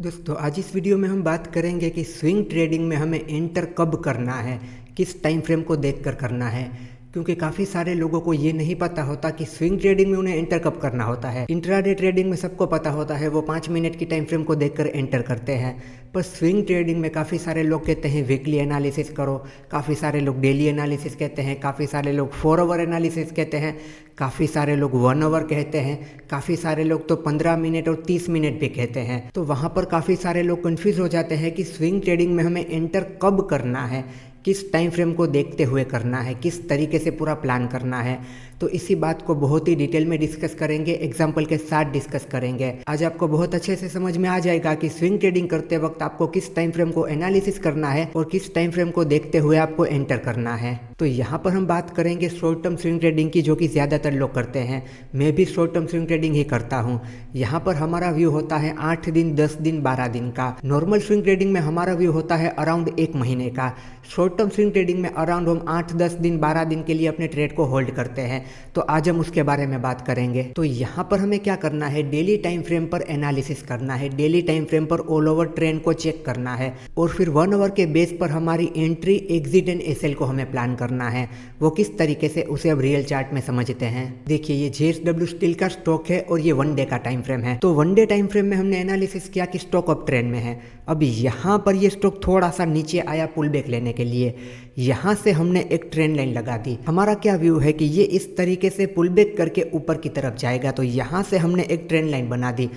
दोस्तों आज इस वीडियो में हम बात करेंगे कि स्विंग ट्रेडिंग में हमें एंटर कब करना है, किस टाइम फ्रेम को देखकर करना है। क्योंकि काफ़ी सारे लोगों को ये नहीं पता होता कि स्विंग ट्रेडिंग में उन्हें एंटर कब करना होता है। इंट्राडे ट्रेडिंग में सबको पता होता है, वो 5 मिनट की टाइम फ्रेम को देखकर एंटर करते हैं। पर स्विंग ट्रेडिंग में काफ़ी सारे लोग कहते हैं वीकली एनालिसिस करो, काफ़ी सारे लोग डेली एनालिसिस कहते हैं, काफ़ी सारे लोग 4 आवर एनालिसिस कहते हैं, काफ़ी सारे लोग 1 आवर कहते हैं, काफ़ी सारे लोग तो 15 मिनट और 30 मिनट भी कहते हैं। तो वहाँ पर काफ़ी सारे लोग कन्फ्यूज़ हो जाते हैं कि स्विंग ट्रेडिंग में हमें एंटर कब करना है, किस टाइम फ्रेम को देखते हुए करना है, किस तरीके से पूरा प्लान करना है। तो इसी बात को बहुत ही डिटेल में डिस्कस करेंगे, एग्जाम्पल के साथ डिस्कस करेंगे। आज आपको बहुत अच्छे से समझ में आ जाएगा कि स्विंग ट्रेडिंग करते वक्त आपको किस टाइम फ्रेम को एनालिसिस करना है और किस टाइम फ्रेम को देखते हुए आपको एंटर करना है। तो यहाँ पर हम बात करेंगे शॉर्ट टर्म स्विंग ट्रेडिंग की, जो कि ज़्यादातर लोग करते हैं। मैं भी शॉर्ट टर्म स्विंग ट्रेडिंग ही करता हूँ। यहाँ पर हमारा व्यू होता है 8 दिन, 10 दिन, 12 दिन का। नॉर्मल स्विंग ट्रेडिंग में हमारा व्यू होता है अराउंड 1 महीने का। शॉर्ट टर्म स्विंग ट्रेडिंग में अराउंड हम 8, 10 दिन, 12 दिन के लिए अपने ट्रेड को होल्ड करते हैं। तो आज हम उसके बारे में बात करेंगे। तो यहाँ पर हमें क्या करना है, डेली टाइम फ्रेम पर एनालिसिस करना है, डेली टाइम फ्रेम पर ऑल ओवर ट्रेंड को चेक करना है और फिर 1 आवर के बेस पर हमारी एंट्री, एग्जिट एंड एसएल को हमें प्लान करना है। वो किस तरीके से, उसे अब रियल चार्ट में समझते हैं। देखिए ये जेएसडब्ल्यू स्टील का स्टॉक है और ये 1 डे का टाइम फ्रेम है। तो 1 डे टाइम फ्रेम में हमने एनालिसिस किया कि स्टॉक अप ट्रेंड में है। अब यहाँ पर ये स्टॉक थोड़ा सा नीचे आया पुल बैक लेने के लिए, यहाँ से हमने एक ट्रेंड लाइन लगा दी। हमारा क्या व्यू है कि ये इस तरीके से पुल बैक करके ऊपर की तरफ जाएगा, तो यहाँ से हमने एक ट्रेंड लाइन बना दी।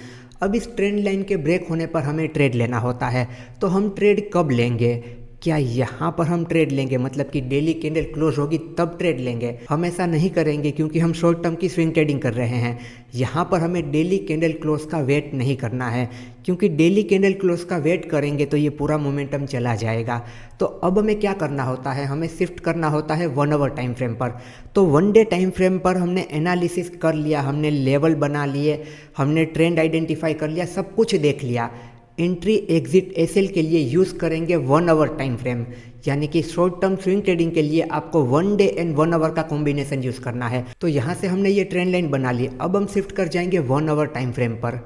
अब इस ट्रेंड लाइन के ब्रेक होने पर हमें ट्रेड लेना होता है। तो हम ट्रेड कब लेंगे, क्या यहाँ पर हम ट्रेड लेंगे, मतलब कि डेली कैंडल क्लोज होगी तब ट्रेड लेंगे? हम ऐसा नहीं करेंगे क्योंकि हम शॉर्ट टर्म की स्विंग ट्रेडिंग कर रहे हैं। यहाँ पर हमें डेली कैंडल क्लोज का वेट नहीं करना है, क्योंकि डेली कैंडल क्लोज का वेट करेंगे तो ये पूरा मोमेंटम चला जाएगा। तो अब हमें क्या करना होता है, हमें शिफ्ट करना होता है 1 आवर टाइम फ्रेम पर। तो 1 डे टाइम फ्रेम पर हमने एनालिसिस कर लिया, हमने लेवल बना लिए, हमने ट्रेंड आइडेंटिफाई कर लिया, सब कुछ देख लिया। एंट्री, एग्जिट, एसएल के लिए यूज़ करेंगे 1 आवर टाइम फ्रेम। यानी कि शॉर्ट टर्म स्विंग ट्रेडिंग के लिए आपको 1 डे एंड 1 आवर का कॉम्बिनेशन यूज़ करना है। तो यहाँ से हमने ये ट्रेंड लाइन बना ली। अब हम शिफ्ट कर जाएंगे 1 आवर टाइम फ्रेम पर।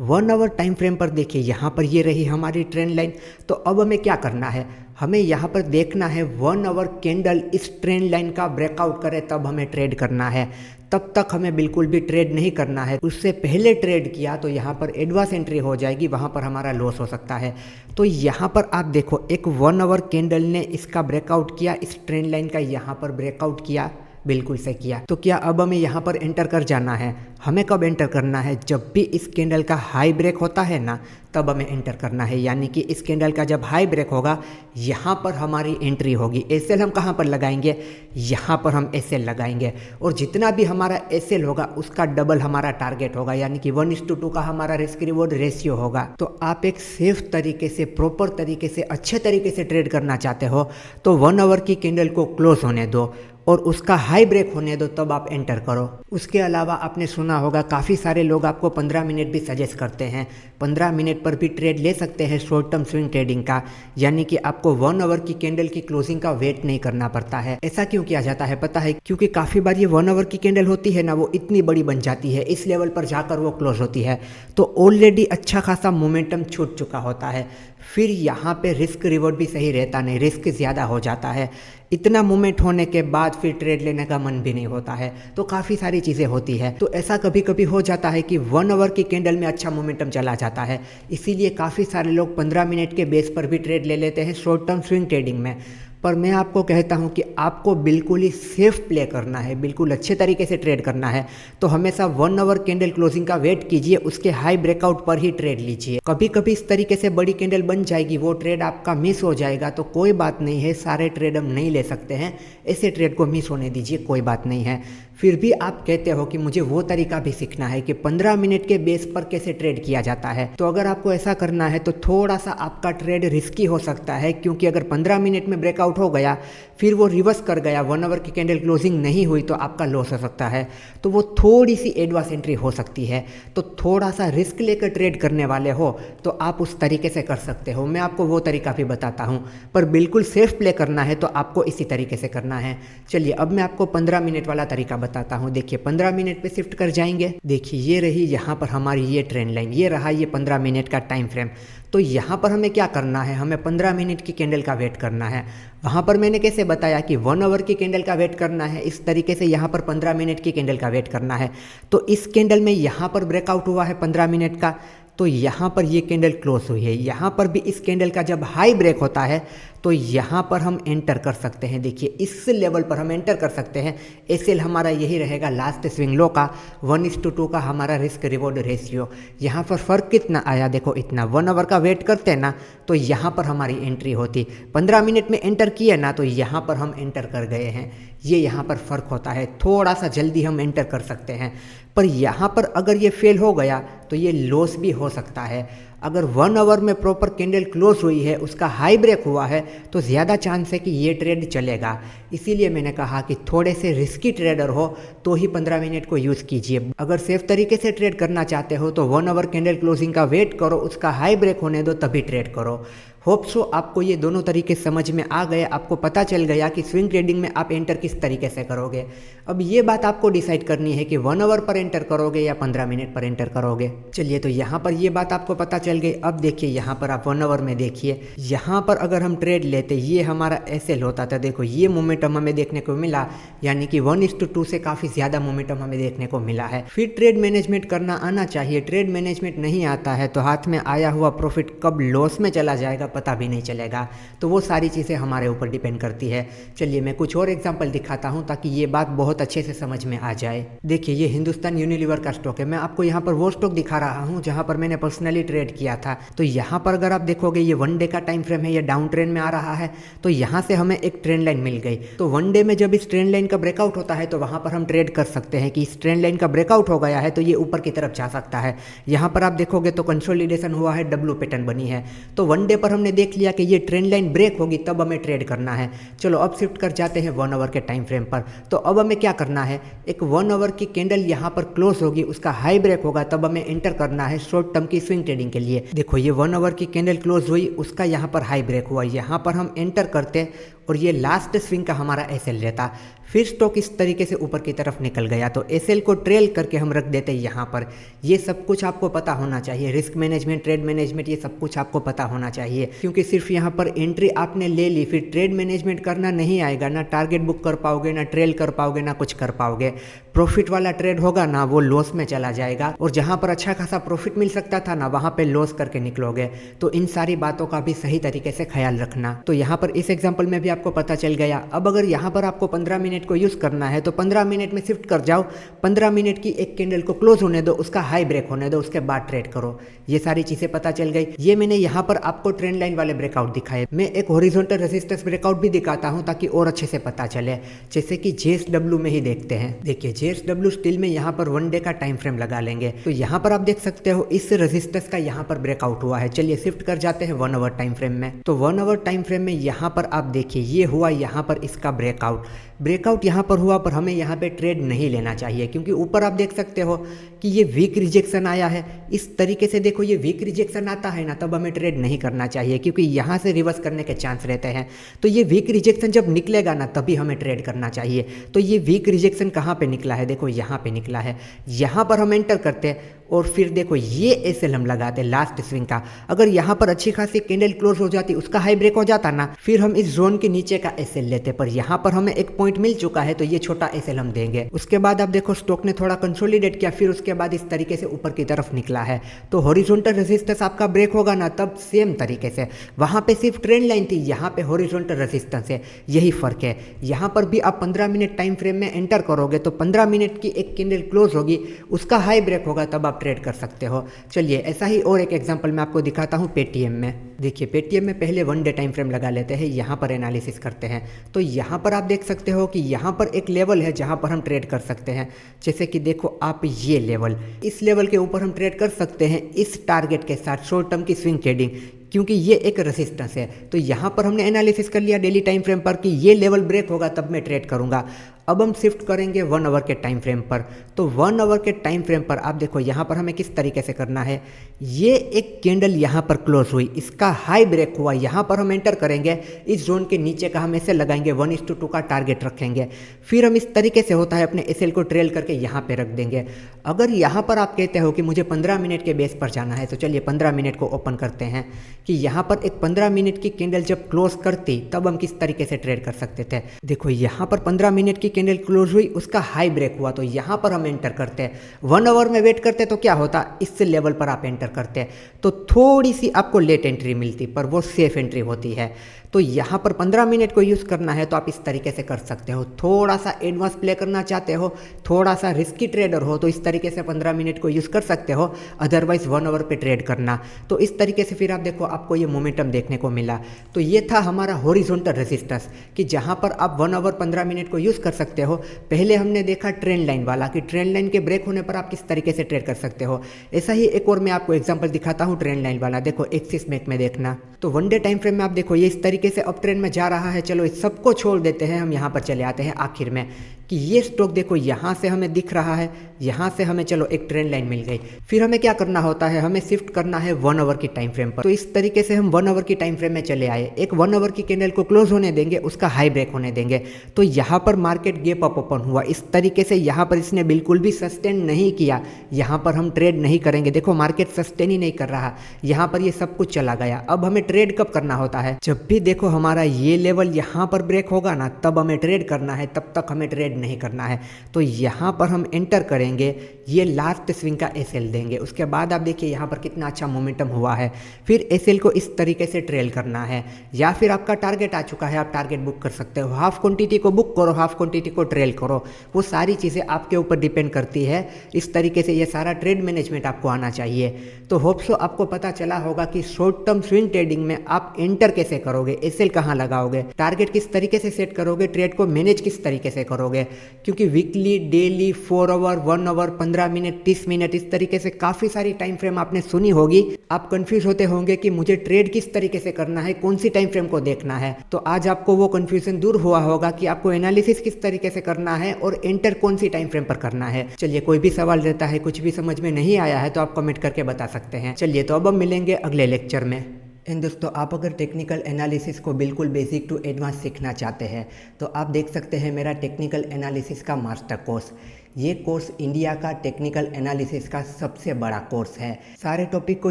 1 आवर टाइम फ्रेम पर देखिए यहाँ पर ये रही हमारी ट्रेंड लाइन। तो अब हमें क्या करना है, हमें यहाँ पर देखना है 1 आवर कैंडल इस ट्रेंड लाइन का ब्रेकआउट करे तब हमें ट्रेड करना है। तब तक हमें बिल्कुल भी ट्रेड नहीं करना है। उससे पहले ट्रेड किया तो यहाँ पर एडवांस एंट्री हो जाएगी, वहाँ पर हमारा लॉस हो सकता है। तो यहाँ पर आप देखो, एक 1 आवर कैंडल ने इसका ब्रेकआउट किया, इस ट्रेंड लाइन का यहाँ पर ब्रेकआउट किया, बिल्कुल से किया। तो क्या अब हमें यहाँ पर एंटर कर जाना है? हमें कब एंटर करना है, जब भी इस कैंडल का हाई ब्रेक होता है ना, तब हमें एंटर करना है। यानी कि इस कैंडल का जब हाई ब्रेक होगा, यहाँ पर हमारी एंट्री होगी। एसएल हम कहाँ पर लगाएंगे, यहाँ पर हम एसएल लगाएंगे और जितना भी हमारा एसएल होगा उसका डबल हमारा टारगेट होगा। यानी कि 1:2 का हमारा रिस्क रिवॉर्ड रेशियो होगा। तो आप एक सेफ तरीके से, प्रॉपर तरीके से, अच्छे तरीके से ट्रेड करना चाहते हो तो 1 आवर की कैंडल को क्लोज होने दो और उसका हाई ब्रेक होने दो, तब आप एंटर करो। उसके अलावा आपने सुना होगा काफ़ी सारे लोग आपको 15 मिनट भी सजेस्ट करते हैं। 15 मिनट पर भी ट्रेड ले सकते हैं शॉर्ट टर्म स्विंग ट्रेडिंग का। यानी कि आपको 1 आवर की कैंडल की क्लोजिंग का वेट नहीं करना पड़ता है। ऐसा क्यों किया जाता है पता है? क्योंकि काफ़ी बार ये 1 आवर की कैंडल होती है ना, वो इतनी बड़ी बन जाती है, इस लेवल पर जाकर वो क्लोज होती है तो ऑलरेडी अच्छा खासा मोमेंटम छूट चुका होता है। फिर यहाँ पे रिस्क रिवॉर्ड भी सही रहता नहीं, रिस्क ज़्यादा हो जाता है। इतना मूवमेंट होने के बाद फिर ट्रेड लेने का मन भी नहीं होता है। तो काफ़ी सारी चीज़ें होती है। तो ऐसा कभी कभी हो जाता है कि 1 आवर की कैंडल में अच्छा मोमेंटम चला जाता है, इसीलिए काफ़ी सारे लोग 15 मिनट के बेस पर भी ट्रेड ले लेते हैं शॉर्ट टर्म स्विंग ट्रेडिंग में। पर मैं आपको कहता हूं कि आपको बिल्कुल ही सेफ प्ले करना है, बिल्कुल अच्छे तरीके से ट्रेड करना है। तो हमेशा 1 आवर कैंडल क्लोजिंग का वेट कीजिए, उसके हाई ब्रेकआउट पर ही ट्रेड लीजिए। कभी कभी इस तरीके से बड़ी कैंडल बन जाएगी, वो ट्रेड आपका मिस हो जाएगा, तो कोई बात नहीं है, सारे ट्रेड हम नहीं ले सकते हैं, ऐसे ट्रेड को मिस होने दीजिए, कोई बात नहीं है। फिर भी आप कहते हो कि मुझे वो तरीका भी सीखना है कि 15 मिनट के बेस पर कैसे ट्रेड किया जाता है। तो अगर आपको ऐसा करना है तो थोड़ा सा आपका ट्रेड रिस्की हो सकता है, क्योंकि अगर 15 मिनट में ब्रेकआउट हो गया, फिर वो रिवर्स कर गया, 1 आवर की कैंडल क्लोजिंग नहीं हुई, तो आपका लॉस हो सकता है। तो वो थोड़ी सी एडवांस एंट्री हो सकती है। तो थोड़ा सा रिस्क लेकर ट्रेड करने वाले हो तो आप उस तरीके से कर सकते हो। मैं आपको वो तरीका भी बताता हूँ, पर बिल्कुल सेफ प्ले करना है तो आपको इसी तरीके से करना है। चलिए अब मैं आपको 15 मिनट वाला तरीका बताता हूँ। देखिए 15 मिनट पे शिफ्ट कर जाएंगे। देखिए ये रही यहाँ पर हमारी ये ट्रेंड लाइन, ये रहा ये 15 मिनट का टाइम फ्रेम। तो यहाँ पर हमें क्या करना है, हमें 15 मिनट की कैंडल का वेट करना है। वहाँ पर मैंने कैसे बताया कि 1 आवर की कैंडल का वेट करना है, इस तरीके से यहाँ पर 15 मिनट की कैंडल का वेट करना है। तो इस कैंडल में यहाँ पर ब्रेकआउट हुआ है 15 मिनट का, तो यहाँ पर ये कैंडल क्लोज हुई है। यहाँ पर भी इस कैंडल का जब हाई ब्रेक होता है तो यहाँ पर हम एंटर कर सकते हैं। देखिए इस लेवल पर हम एंटर कर सकते हैं। एसएल हमारा यही रहेगा लास्ट स्विंग लो का 1:2 का हमारा रिस्क रिवॉर्ड रेशियो। यहाँ पर फ़र्क कितना आया, देखो इतना। 1 आवर का वेट करते ना तो यहाँ पर हमारी एंट्री होती, 15 मिनट में एंटर किए ना तो यहाँ पर हम एंटर कर गए हैं। ये यहाँ पर फ़र्क होता है, थोड़ा सा जल्दी हम एंटर कर सकते हैं। पर यहाँ पर अगर ये फेल हो गया तो ये लॉस भी हो सकता है। अगर 1 आवर में प्रॉपर कैंडल क्लोज हुई है, उसका हाई ब्रेक हुआ है, तो ज़्यादा चांस है कि ये ट्रेड चलेगा। इसीलिए मैंने कहा कि थोड़े से रिस्की ट्रेडर हो तो ही 15 मिनट को यूज़ कीजिए। अगर सेफ तरीके से ट्रेड करना चाहते हो तो 1 आवर कैंडल क्लोजिंग का वेट करो, उसका हाई ब्रेक होने दो तभी ट्रेड करो। होप सो आपको ये दोनों तरीके समझ में आ गए, आपको पता चल गया कि स्विंग ट्रेडिंग में आप एंटर किस तरीके से करोगे। अब ये बात आपको डिसाइड करनी है कि 1 आवर पर एंटर करोगे या 15 मिनट पर एंटर करोगे। चलिए तो यहाँ पर ये बात आपको पता चल गई। अब देखिए यहाँ पर आप 1 आवर में देखिए, यहाँ पर अगर हम ट्रेड लेते, ये हमारा एसएल होता था। देखो ये मोमेंटम हमें देखने को मिला, यानी कि 1:2 से काफ़ी ज़्यादा मोमेंटम हमें देखने को मिला है। फिर ट्रेड मैनेजमेंट करना आना चाहिए। ट्रेड मैनेजमेंट नहीं आता है तो हाथ में आया हुआ प्रॉफिट कब लॉस में चला जाएगा पता भी नहीं चलेगा। तो वो सारी चीज़ें हमारे ऊपर डिपेंड करती है। चलिए मैं कुछ और एग्जांपल दिखाता हूं ताकि ये बात बहुत अच्छे से समझ में आ जाए। देखिए ये हिंदुस्तान यूनिलीवर का स्टॉक है। मैं आपको यहाँ पर वो स्टॉक दिखा रहा हूँ जहाँ पर मैंने पर्सनली ट्रेड किया था। तो यहाँ पर अगर आप देखोगे ये 1 डे का टाइम फ्रेम है, ये डाउन ट्रेंड में आ रहा है। तो यहाँ से हमें एक ट्रेंड लाइन मिल गई। तो 1 डे में जब इस ट्रेंड लाइन का ब्रेकआउट होता है तो वहाँ पर हम ट्रेड कर सकते हैं कि इस ट्रेंड लाइन का ब्रेकआउट हो गया है तो ये ऊपर की तरफ जा सकता है। यहाँ पर आप देखोगे तो कंसोलिडेशन हुआ है, डब्ल्यू पैटर्न बनी है। तो 1 डे पर हमने देख लिया कि ये ट्रेंड लाइन ब्रेक होगी तब हमें ट्रेड करना है। चलो अब शिफ्ट कर जाते हैं 1 आवर के टाइम फ्रेम पर। तो अब हमें क्या करना है, एक 1 आवर की कैंडल यहाँ पर क्लोज होगी, उसका हाई ब्रेक होगा, तब हमें एंटर करना है शॉर्ट टर्म की स्विंग ट्रेडिंग के लिए। देखो ये 1 आवर की कैंडल क्लोज हुई, उसका यहाँ पर हाई ब्रेक हुआ, यहाँ पर हम एंटर करते और ये लास्ट स्विंग का हमारा एसएल रहता। फिर स्टॉक इस तरीके से ऊपर की तरफ निकल गया तो एसएल को ट्रेल करके हम रख देते यहाँ पर। ये सब कुछ आपको पता होना चाहिए, रिस्क मैनेजमेंट, ट्रेड मैनेजमेंट, ये सब कुछ आपको पता होना चाहिए। क्योंकि सिर्फ यहाँ पर एंट्री आपने ले ली, फिर ट्रेड मैनेजमेंट करना नहीं आएगा, ना टारगेट बुक कर पाओगे, ना ट्रेल कर पाओगे, ना कुछ कर पाओगे। प्रॉफिट वाला ट्रेड होगा ना वो लॉस में चला जाएगा, और जहाँ पर अच्छा खासा प्रॉफिट मिल सकता था ना वहाँ पे लॉस करके निकलोगे। तो इन सारी बातों का भी सही तरीके से ख्याल रखना। तो यहाँ पर इस एग्जाम्पल में भी आपको पता चल गया। अब अगर यहाँ पर आपको 15 मिनट को यूज़ करना है तो 15 मिनट में शिफ्ट कर जाओ, 15 मिनट की एक कैंडल को क्लोज होने दो, उसका हाई ब्रेक होने दो, उसके बाद ट्रेड करो। ये सारी चीज़ें पता चल गई। ये मैंने यहाँ पर आपको ट्रेंड लाइन वाले ब्रेकआउट दिखाए। मैं एक हॉरिजॉन्टल रेजिस्टेंस ब्रेकआउट भी दिखाता हूँ ताकि और अच्छे से पता चले, जैसे कि जेएसडब्ल्यू में ही देखते हैं। देखिए जेएसडब्ल्यू स्टील में यहाँ पर 1 डे का टाइम फ्रेम लगा लेंगे तो यहाँ पर आप देख सकते हो इस रेजिस्टेंस का यहाँ पर ब्रेकआउट हुआ है। चलिए शिफ्ट कर जाते हैं 1 आवर टाइम फ्रेम में। तो 1 आवर टाइम फ्रेम में यहाँ पर आप देखिए ये हुआ यहाँ पर इसका ब्रेकआउट यहाँ पर हुआ, पर हमें यहाँ पे ट्रेड नहीं लेना चाहिए क्योंकि ऊपर आप देख सकते हो कि ये वीक रिजेक्शन आया है। इस तरीके से देखो ये वीक रिजेक्शन आता है ना तब हमें ट्रेड नहीं करना चाहिए क्योंकि यहाँ से रिवर्स करने के चांस रहते हैं। तो ये वीक रिजेक्शन जब निकलेगा ना तभी हमें ट्रेड करना चाहिए। तो ये वीक रिजेक्शन कहाँ पे निकला है, देखो यहाँ पे निकला है। यहाँ पर हम एंटर करते हैं और फिर देखो ये एसएल हम लगाते लास्ट स्विंग का। अगर यहाँ पर अच्छी खासी कैंडल क्लोज हो जाती, उसका हाई ब्रेक हो जाता ना, फिर हम इस जोन के नीचे का एसएल लेते। पर यहाँ पर हमें एक पॉइंट मिल चुका है तो ये छोटा एसएल हम देंगे। उसके बाद आप देखो स्टॉक ने थोड़ा कंसोलिडेट किया, फिर उसके बाद इस तरीके से ऊपर की तरफ निकला है। तो हॉरिजॉन्टल रेजिस्टेंस आपका ब्रेक होगा ना तब सेम तरीके से, वहाँ पे सिर्फ ट्रेंड लाइन थी, यहाँ पे हॉरिजॉन्टल रेजिस्टेंस है, यही फर्क है। यहाँ पर भी आप 15 मिनट टाइम फ्रेम में एंटर करोगे तो 15 मिनट की एक कैंडल क्लोज होगी, उसका हाई ब्रेक होगा तब आप ट्रेड कर सकते हो। चलिए ऐसा ही और एक एग्जांपल मैं आपको दिखाता हूँ पेटीएम में। देखिए पेटीएम में पहले 1 डे टाइम फ्रेम लगा लेते हैं, यहाँ पर एनालिसिस करते हैं। तो यहाँ पर आप देख सकते हो कि यहाँ पर एक लेवल है जहाँ पर हम ट्रेड कर सकते हैं। जैसे कि देखो आप ये लेवल, इस लेवल के ऊपर हम ट्रेड कर सकते हैं इस टारगेट के साथ, शॉर्ट टर्म की स्विंग ट्रेडिंग, क्योंकि ये एक रेजिस्टेंस है। तो यहाँ पर हमने एनालिसिस कर लिया डेली टाइम फ्रेम पर कि ये लेवल ब्रेक होगा तब मैं ट्रेड करूँगा। अब हम शिफ्ट करेंगे 1 आवर के टाइम फ्रेम पर। तो 1 आवर के टाइम फ्रेम पर आप देखो यहाँ पर हमें किस तरीके से करना है। ये एक कैंडल यहाँ पर क्लोज हुई, इसका हाई ब्रेक हुआ, यहाँ पर हम एंटर करेंगे। इस जोन के नीचे का हम ऐसे लगाएंगे, 1:2 का टारगेट रखेंगे। फिर हम इस तरीके से होता है अपने एसएल को ट्रेल करके यहाँ पे रख देंगे। अगर यहाँ पर आप कहते हो कि मुझे 15 मिनट के बेस पर जाना है, तो चलिए 15 मिनट को ओपन करते हैं कि यहाँ पर एक 15 मिनट की कैंडल जब क्लोज करती तब हम किस तरीके से ट्रेड कर सकते थे। देखो यहाँ पर 15 मिनट की कैंडल क्लोज हुई, उसका हाई ब्रेक हुआ, तो यहाँ पर हम एंटर करते हैं। 1 आवर में वेट करते तो क्या होता, इससे लेवल पर आप एंटर करते तो थोड़ी सी आपको लेट एंट्री मिलती, पर वो सेफ एंट्री होती है। तो यहाँ पर 15 मिनट को यूज़ करना है तो आप इस तरीके से कर सकते हो। थोड़ा सा एडवांस प्ले करना चाहते हो, थोड़ा सा रिस्की ट्रेडर हो, तो इस तरीके से 15 मिनट को यूज़ कर सकते हो। अदरवाइज 1 आवर पे ट्रेड करना। तो इस तरीके से फिर आप देखो आपको ये मोमेंटम देखने को मिला। तो ये था हमारा हॉरिजॉन्टल रेजिस्टेंस कि जहाँ पर आप 1 आवर 15 मिनट को यूज़ कर सकते हो। पहले हमने देखा ट्रेंड लाइन वाला कि ट्रेंड लाइन के ब्रेक होने पर आप किस तरीके से ट्रेड कर सकते हो। ऐसा ही एक और मैं आपको एग्जाम्पल दिखाता हूँ ट्रेंड लाइन वाला। देखो एक्सिस मैक में देखना, तो 1 डे टाइम फ्रेम में आप देखो ये इस तरीके से अप ट्रेंड में जा रहा है। चलो इस सबको छोड़ देते हैं, हम यहाँ पर चले आते हैं आखिर में कि ये स्टॉक देखो यहाँ से हमें दिख रहा है, यहाँ से हमें चलो एक ट्रेंड लाइन मिल गई। फिर हमें क्या करना होता है, हमें शिफ्ट करना है 1 आवर की टाइम फ्रेम पर। तो इस तरीके से हम 1 आवर की टाइम फ्रेम में चले आए। एक 1 आवर की कैंडल को क्लोज होने देंगे, उसका हाई ब्रेक होने देंगे। तो यहाँ पर मार्केट गैप अप ओपन हुआ इस तरीके से। यहाँ पर इसने बिल्कुल भी सस्टेन नहीं किया, यहाँ पर हम ट्रेड नहीं करेंगे। देखो मार्केट सस्टेन ही नहीं कर रहा, यहाँ पर ये सब कुछ चला गया। अब हमें ट्रेड कब करना होता है, जब भी देखो हमारा ये लेवल यहाँ पर ब्रेक होगा ना, तब हमें ट्रेड करना है, तब तक हमें ट्रेड नहीं करना है। तो यहाँ पर हम एंटर करेंगे, ये लास्ट स्विंग का एसएल देंगे। उसके बाद आप देखिए यहाँ पर कितना अच्छा मोमेंटम हुआ है। फिर एसएल को इस तरीके से ट्रेल करना है, या फिर आपका टारगेट आ चुका है, आप टारगेट बुक कर सकते हो। हाफ क्वांटिटी को बुक करो, हाफ क्वांटिटी को ट्रेल करो, वो सारी चीज़ें आपके ऊपर डिपेंड करती है। इस तरीके से ये सारा ट्रेड मैनेजमेंट आपको आना चाहिए। तो होप सो आपको पता चला होगा कि शॉर्ट टर्म स्विंग ट्रेडिंग में आप एंटर कैसे करोगे, एसएल कहाँ लगाओगे, टारगेट किस तरीके से सेट करोगे, ट्रेड को मैनेज किस तरीके से करोगे। क्योंकि weekly, daily, 4 hour, 1 hour, 15 minute, 30 minute, इस तरीके से काफ़ी सारी टाइम फ्रेम आपने सुनी होगी। आप कंफ्यूज होते होंगे कि मुझे ट्रेड किस तरीके से करना है, कौन सी टाइम फ्रेम को देखना है। तो आज आपको वो कंफ्यूजन दूर हुआ होगा कि आपको एनालिसिस किस तरीके से करना है और एंटर कौन सी टाइम फ्रेम पर करना है। चलिए कोई भी सवाल रहता है, कुछ भी समझ में नहीं आया है तो आप कमेंट करके बता सकते हैं। चलिए तो अब हम मिलेंगे अगले लेक्चर में। एंड दोस्तों, आप अगर टेक्निकल एनालिसिस को बिल्कुल बेसिक टू एडवांस सीखना चाहते हैं तो आप देख सकते हैं मेरा टेक्निकल एनालिसिस का मास्टर कोर्स। ये कोर्स इंडिया का टेक्निकल एनालिसिस का सबसे बड़ा कोर्स है। सारे टॉपिक को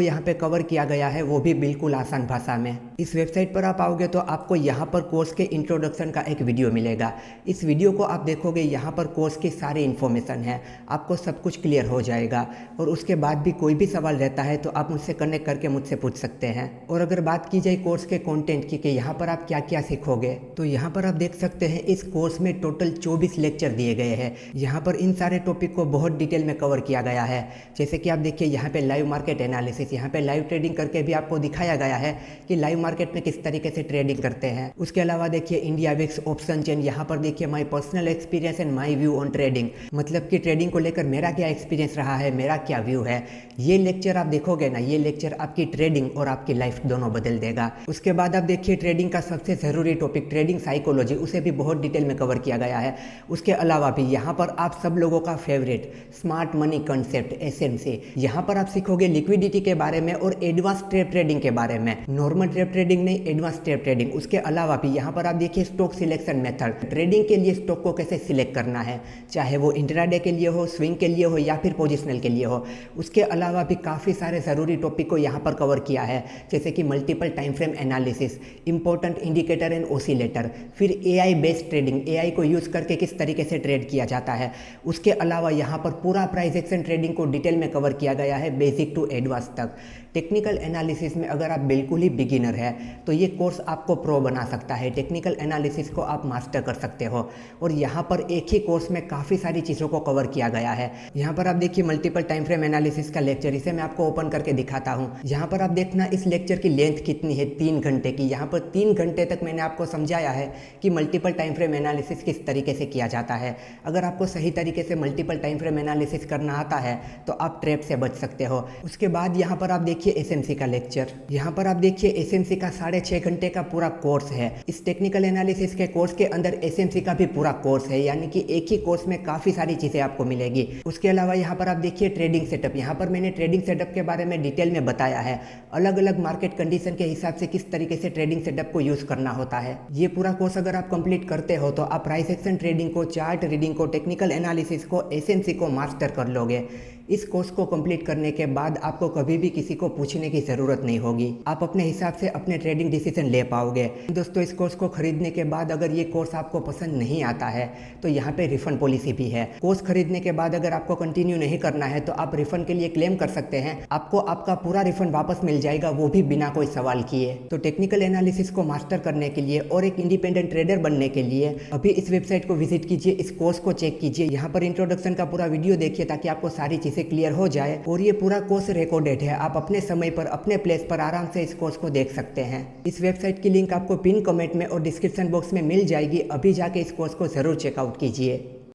यहाँ पे कवर किया गया है, वो भी बिल्कुल आसान भाषा में। इस वेबसाइट पर आप आओगे तो आपको यहाँ पर कोर्स के इंट्रोडक्शन का एक वीडियो मिलेगा। इस वीडियो को आप देखोगे, यहाँ पर कोर्स की सारी इन्फॉर्मेशन है, आपको सब कुछ क्लियर हो जाएगा। और उसके बाद भी कोई भी सवाल रहता है तो आप मुझसे कनेक्ट करके मुझसे पूछ सकते हैं। और अगर बात की जाए कोर्स के कंटेंट की कि यहाँ पर आप क्या क्या सीखोगे, तो यहाँ पर आप देख सकते हैं इस कोर्स में टोटल 24 लेक्चर दिए गए हैं। यहाँ पर इन सारे टॉपिक को बहुत डिटेल में कवर किया गया है। जैसे कि आप देखिए यहाँ पे लाइव मार्केट एनालिसिस, यहाँ पे लाइव ट्रेडिंग करके भी आपको दिखाया गया है कि लाइव मार्केट में किस तरीके से ट्रेडिंग करते हैं। उसके अलावा देखिए इंडिया विक्स ऑप्शन चेन, यहाँ पर देखिए my personal experience and my view on trading, मतलब कि ट्रेडिंग को लेकर मेरा क्या एक्सपीरियंस रहा है, मेरा क्या व्यू है। ये लेक्चर आप देखोगे ना, ये लेक्चर आपकी ट्रेडिंग और आपकी लाइफ दोनों बदल देगा। उसके बाद आप देखिए ट्रेडिंग का सबसे ज़रूरी टॉपिक ट्रेडिंग साइकोलॉजी, उसे भी बहुत डिटेल में कवर किया गया है। उसके अलावा भी यहाँ पर आप सब लोगों का favourite smart money concept SMC, यहाँ पर आप सीखोगे लिक्विडिटी के बारे में और एडवांस ट्रेडिंग के बारे में। नॉर्मल ट्रेडिंग नहीं, एडवांस ट्रेडिंग। उसके अलावा भी यहाँ पर आप देखिए स्टॉक सिलेक्शन मेथड, ट्रेडिंग के लिए स्टॉक को कैसे सिलेक्ट करना है, चाहे वो इंट्राडे के लिए हो, स्विंग के लिए हो या फिर पोजिशनल के लिए हो। उसके अलावा भी काफ़ी सारे ज़रूरी टॉपिक को यहाँ पर कवर किया है, जैसे कि multiple time frame analysis, important indicator and oscillator, फिर AI बेस्ड ट्रेडिंग, AI को यूज़ करके किस तरीके से ट्रेड किया जाता है। उसके अलावा यहाँ पर पूरा प्राइस एक्शन ट्रेडिंग को डिटेल में कवर किया गया है, बेसिक टू एडवांस तक। टेक्निकल एनालिसिस में अगर आप बिल्कुल ही बिगिनर है तो ये कोर्स आपको प्रो बना सकता है। टेक्निकल एनालिसिस को आप मास्टर कर सकते हो। और यहाँ पर एक ही कोर्स में काफ़ी सारी चीज़ों को कवर किया गया है। यहाँ पर आप देखिए मल्टीपल टाइम फ्रेम एनालिसिस का लेक्चर, इसे मैं आपको ओपन करके दिखाता हूँ। यहाँ पर आप देखना इस लेक्चर की लेंथ कितनी है, 3 घंटे की। यहाँ पर 3 घंटे तक मैंने आपको समझाया है कि मल्टीपल टाइम फ्रेम एनालिसिस किस तरीके से किया जाता है। अगर आपको सही तरीके से मल्टीपल टाइम फ्रेम एनालिसिस करना आता है तो आप ट्रैप से बच सकते हो। उसके बाद यहाँ पर आप देखिए देखिए एसएमसी का लेक्चर। यहाँ पर आप देखिए एसएमसी का 6.5 घंटे का पूरा कोर्स है। इस टेक्निकल एनालिसिस के कोर्स के अंदर एसएमसी का भी पूरा कोर्स है, यानी कि एक ही कोर्स में काफ़ी सारी चीज़ें आपको मिलेगी। उसके अलावा यहाँ पर आप देखिए ट्रेडिंग सेटअप। यहाँ पर मैंने ट्रेडिंग सेटअप के बारे में डिटेल में बताया है, अलग अलग मार्केट कंडीशन के हिसाब से किस तरीके से ट्रेडिंग सेटअप को यूज़ करना होता है। ये पूरा कोर्स अगर आप कंप्लीट करते हो तो आप प्राइस एक्शन ट्रेडिंग को, चार्ट रीडिंग को, टेक्निकल एनालिसिस को, एसएमसी को मास्टर कर लोगे। इस कोर्स को कंप्लीट करने के बाद आपको कभी भी किसी को पूछने की ज़रूरत नहीं होगी। आप अपने हिसाब से अपने ट्रेडिंग डिसीजन ले पाओगे। दोस्तों, इस कोर्स को खरीदने के बाद अगर ये कोर्स आपको पसंद नहीं आता है तो यहाँ पे रिफंड पॉलिसी भी है। कोर्स खरीदने के बाद अगर आपको कंटिन्यू नहीं करना है तो आप रिफंड के लिए क्लेम कर सकते हैं। आपको आपका पूरा रिफंड वापस मिल जाएगा, वो भी बिना कोई सवाल किए। तो टेक्निकल एनालिसिस को मास्टर करने के लिए और एक इंडिपेंडेंट ट्रेडर बनने के लिए अभी इस वेबसाइट को विजिट कीजिए, इस कोर्स को चेक कीजिए। यहाँ पर इंट्रोडक्शन का पूरा वीडियो देखिए ताकि आपको सारी चीज़ें क्लियर हो जाए। और ये पूरा कोर्स रिकॉर्डेड है, आप अपने समय पर अपने प्लेस पर आराम से इस कोर्स को देख सकते हैं। इस वेबसाइट की लिंक आपको पिन कमेंट में और डिस्क्रिप्शन बॉक्स में मिल जाएगी। अभी जाके इस कोर्स को जरूर चेकआउट कीजिए।